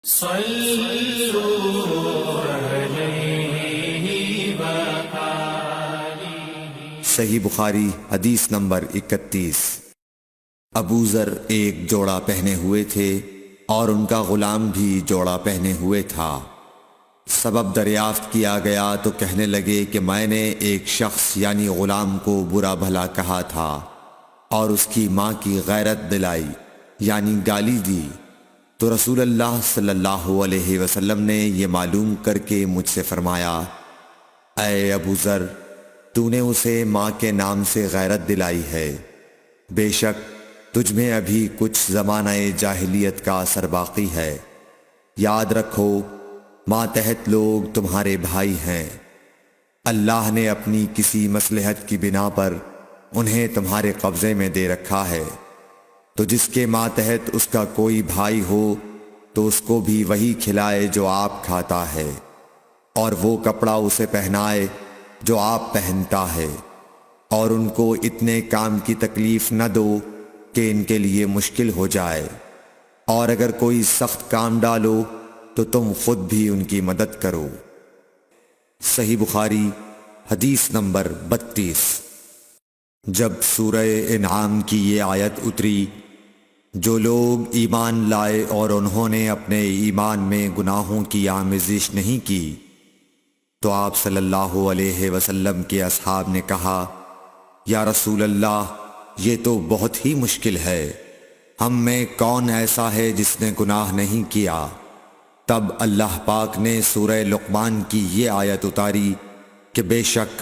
صحیح بخاری حدیث نمبر 31۔ ابو ذر ایک جوڑا پہنے ہوئے تھے اور ان کا غلام بھی جوڑا پہنے ہوئے تھا۔ سبب دریافت کیا گیا تو کہنے لگے کہ میں نے ایک شخص یعنی غلام کو برا بھلا کہا تھا اور اس کی ماں کی غیرت دلائی یعنی گالی دی، تو رسول اللہ صلی اللہ علیہ وسلم نے یہ معلوم کر کے مجھ سے فرمایا، اے ابو ذر، تو نے اسے ماں کے نام سے غیرت دلائی ہے، بے شک تجھ میں ابھی کچھ زمانہ جاہلیت کا اثر باقی ہے۔ یاد رکھو ماتحت لوگ تمہارے بھائی ہیں، اللہ نے اپنی کسی مصلحت کی بنا پر انہیں تمہارے قبضے میں دے رکھا ہے، تو جس کے ماتحت اس کا کوئی بھائی ہو تو اس کو بھی وہی کھلائے جو آپ کھاتا ہے، اور وہ کپڑا اسے پہنائے جو آپ پہنتا ہے، اور ان کو اتنے کام کی تکلیف نہ دو کہ ان کے لیے مشکل ہو جائے، اور اگر کوئی سخت کام ڈالو تو تم خود بھی ان کی مدد کرو۔ صحیح بخاری حدیث نمبر 32۔ جب سورہ انعام کی یہ آیت اتری، جو لوگ ایمان لائے اور انہوں نے اپنے ایمان میں گناہوں کی آمیزش نہیں کی، تو آپ صلی اللہ علیہ وسلم کے اصحاب نے کہا، یا رسول اللہ، یہ تو بہت ہی مشکل ہے، ہم میں کون ایسا ہے جس نے گناہ نہیں کیا؟ تب اللہ پاک نے سورہ لقمان کی یہ آیت اتاری کہ بے شک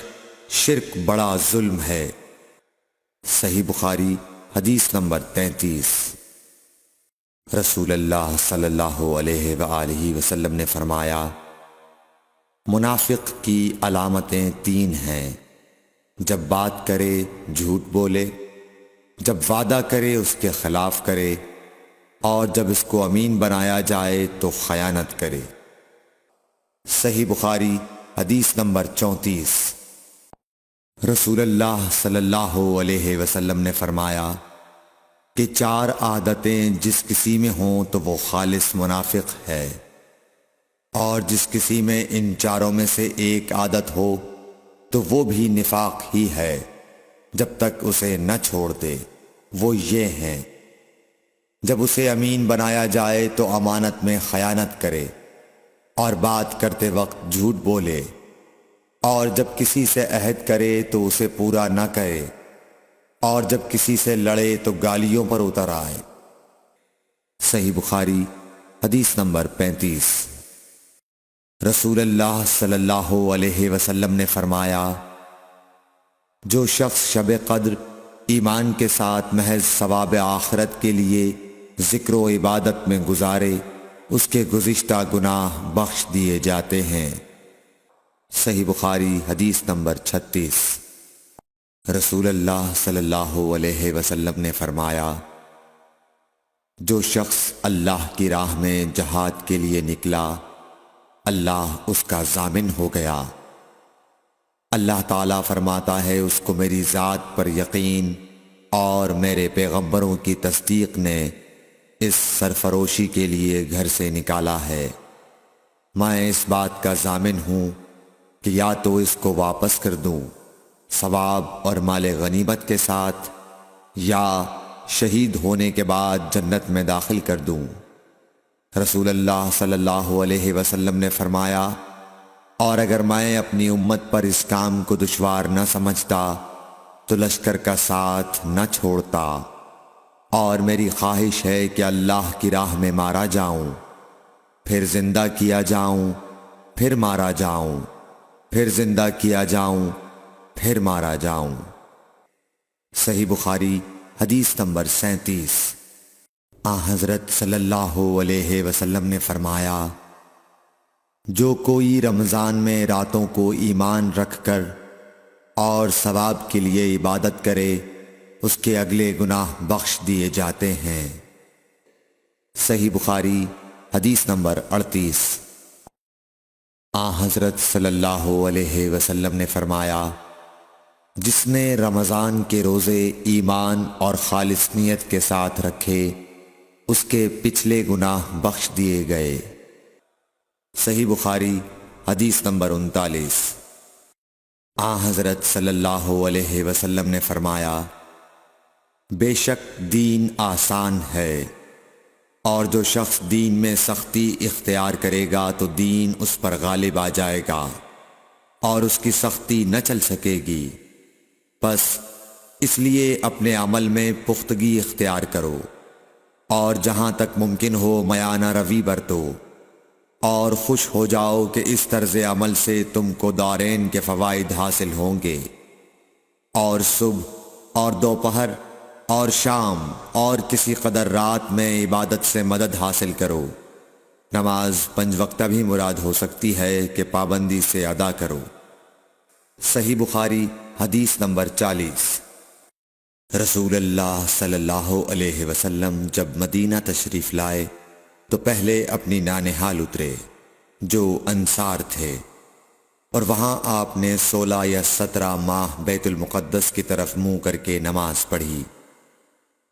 شرک بڑا ظلم ہے۔ صحیح بخاری حدیث نمبر 33۔ رسول اللہ صلی اللہ علیہ وآلہ وسلم نے فرمایا، منافق کی علامتیں 3 ہیں، جب بات کرے جھوٹ بولے، جب وعدہ کرے اس کے خلاف کرے، اور جب اس کو امین بنایا جائے تو خیانت کرے۔ صحیح بخاری حدیث نمبر 34۔ رسول اللہ صلی اللہ علیہ وسلم نے فرمایا کہ 4 عادتیں جس کسی میں ہوں تو وہ خالص منافق ہے، اور جس کسی میں ان 4 میں سے ایک عادت ہو تو وہ بھی نفاق ہی ہے جب تک اسے نہ چھوڑ دے۔ وہ یہ ہیں، جب اسے امین بنایا جائے تو امانت میں خیانت کرے، اور بات کرتے وقت جھوٹ بولے، اور جب کسی سے عہد کرے تو اسے پورا نہ کرے، اور جب کسی سے لڑے تو گالیوں پر اتر آئے۔ صحیح بخاری حدیث نمبر 35۔ رسول اللہ صلی اللہ علیہ وسلم نے فرمایا، جو شخص شب قدر ایمان کے ساتھ محض ثواب آخرت کے لیے ذکر و عبادت میں گزارے، اس کے گزشتہ گناہ بخش دیے جاتے ہیں۔ صحیح بخاری حدیث نمبر 36۔ رسول اللہ صلی اللہ علیہ وسلم نے فرمایا، جو شخص اللہ کی راہ میں جہاد کے لیے نکلا، اللہ اس کا ضامن ہو گیا۔ اللہ تعالیٰ فرماتا ہے، اس کو میری ذات پر یقین اور میرے پیغمبروں کی تصدیق نے اس سرفروشی کے لیے گھر سے نکالا ہے۔ میں اس بات کا ضامن ہوں کہ یا تو اس کو واپس کر دوں ثواب اور مال غنیمت کے ساتھ، یا شہید ہونے کے بعد جنت میں داخل کر دوں۔ رسول اللہ صلی اللہ علیہ وسلم نے فرمایا، اور اگر میں اپنی امت پر اس کام کو دشوار نہ سمجھتا تو لشکر کا ساتھ نہ چھوڑتا، اور میری خواہش ہے کہ اللہ کی راہ میں مارا جاؤں، پھر زندہ کیا جاؤں، پھر مارا جاؤں، پھر زندہ کیا جاؤں، پھر مارا جاؤں۔ صحیح بخاری حدیث نمبر 37۔ حضرت صلی اللہ علیہ وسلم نے فرمایا، جو کوئی رمضان میں راتوں کو ایمان رکھ کر اور ثواب کے لیے عبادت کرے، اس کے اگلے گناہ بخش دیے جاتے ہیں۔ صحیح بخاری حدیث نمبر 38۔ حضرت صلی اللہ علیہ وسلم نے فرمایا، جس نے رمضان کے روزے ایمان اور خالص نیت کے ساتھ رکھے، اس کے پچھلے گناہ بخش دیے گئے۔ صحیح بخاری حدیث نمبر 39۔ حضرت صلی اللہ علیہ وسلم نے فرمایا، بے شک دین آسان ہے، اور جو شخص دین میں سختی اختیار کرے گا تو دین اس پر غالب آ جائے گا اور اس کی سختی نہ چل سکے گی۔ پس اس لیے اپنے عمل میں پختگی اختیار کرو، اور جہاں تک ممکن ہو میانہ روی برتو، اور خوش ہو جاؤ کہ اس طرز عمل سے تم کو دارین کے فوائد حاصل ہوں گے۔ اور صبح اور دوپہر اور شام اور کسی قدر رات میں عبادت سے مدد حاصل کرو۔ نماز 5 وقتہ بھی مراد ہو سکتی ہے کہ پابندی سے ادا کرو۔ صحیح بخاری حدیث نمبر 40۔ رسول اللہ صلی اللہ علیہ وسلم جب مدینہ تشریف لائے تو پہلے اپنی نانہال اترے جو انصار تھے، اور وہاں آپ نے 16 یا 17 ماہ بیت المقدس کی طرف منہ کر کے نماز پڑھی،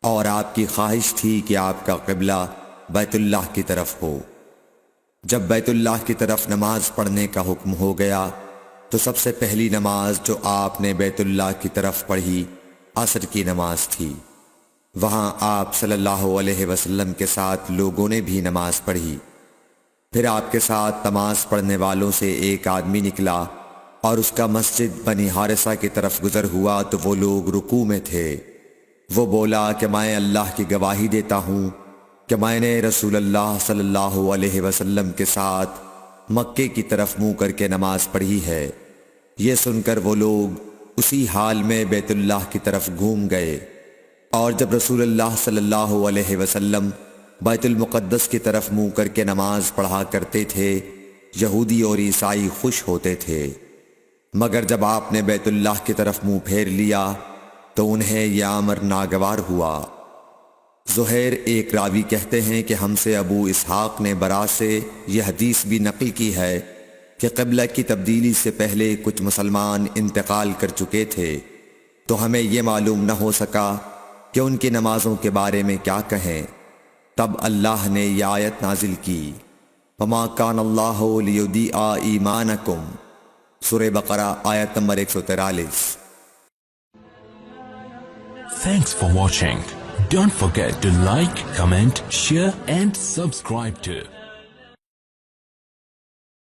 اور آپ کی خواہش تھی کہ آپ کا قبلہ بیت اللہ کی طرف ہو۔ جب بیت اللہ کی طرف نماز پڑھنے کا حکم ہو گیا تو سب سے پہلی نماز جو آپ نے بیت اللہ کی طرف پڑھی عصر کی نماز تھی۔ وہاں آپ صلی اللہ علیہ وسلم کے ساتھ لوگوں نے بھی نماز پڑھی۔ پھر آپ کے ساتھ نماز پڑھنے والوں سے ایک آدمی نکلا اور اس کا مسجد بنی حارثہ کی طرف گزر ہوا تو وہ لوگ رکوع میں تھے۔ وہ بولا کہ میں اللہ کی گواہی دیتا ہوں کہ میں نے رسول اللہ صلی اللہ علیہ وسلم کے ساتھ مکے کی طرف منہ کر کے نماز پڑھی ہے۔ یہ سن کر وہ لوگ اسی حال میں بیت اللہ کی طرف گھوم گئے، اور جب رسول اللہ صلی اللہ علیہ وسلم بیت المقدس کی طرف منہ کر کے نماز پڑھا کرتے تھے، یہودی اور عیسائی خوش ہوتے تھے، مگر جب آپ نے بیت اللہ کی طرف منہ پھیر لیا تو انہیں یہ امر ناگوار ہوا۔ زہیر ایک راوی کہتے ہیں کہ ہم سے ابو اسحاق نے برا سے یہ حدیث بھی نقل کی ہے کہ قبلہ کی تبدیلی سے پہلے کچھ مسلمان انتقال کر چکے تھے، تو ہمیں یہ معلوم نہ ہو سکا کہ ان کی نمازوں کے بارے میں کیا کہیں۔ تب اللہ نے یہ آیت نازل کی، وَمَا كَانَ اللَّهُ لِيُضِيعَ إِيمَانَكُمْ، سورہ بقرہ آیت number 143۔ Thanks for watching. Don't forget to like, comment, share and subscribe to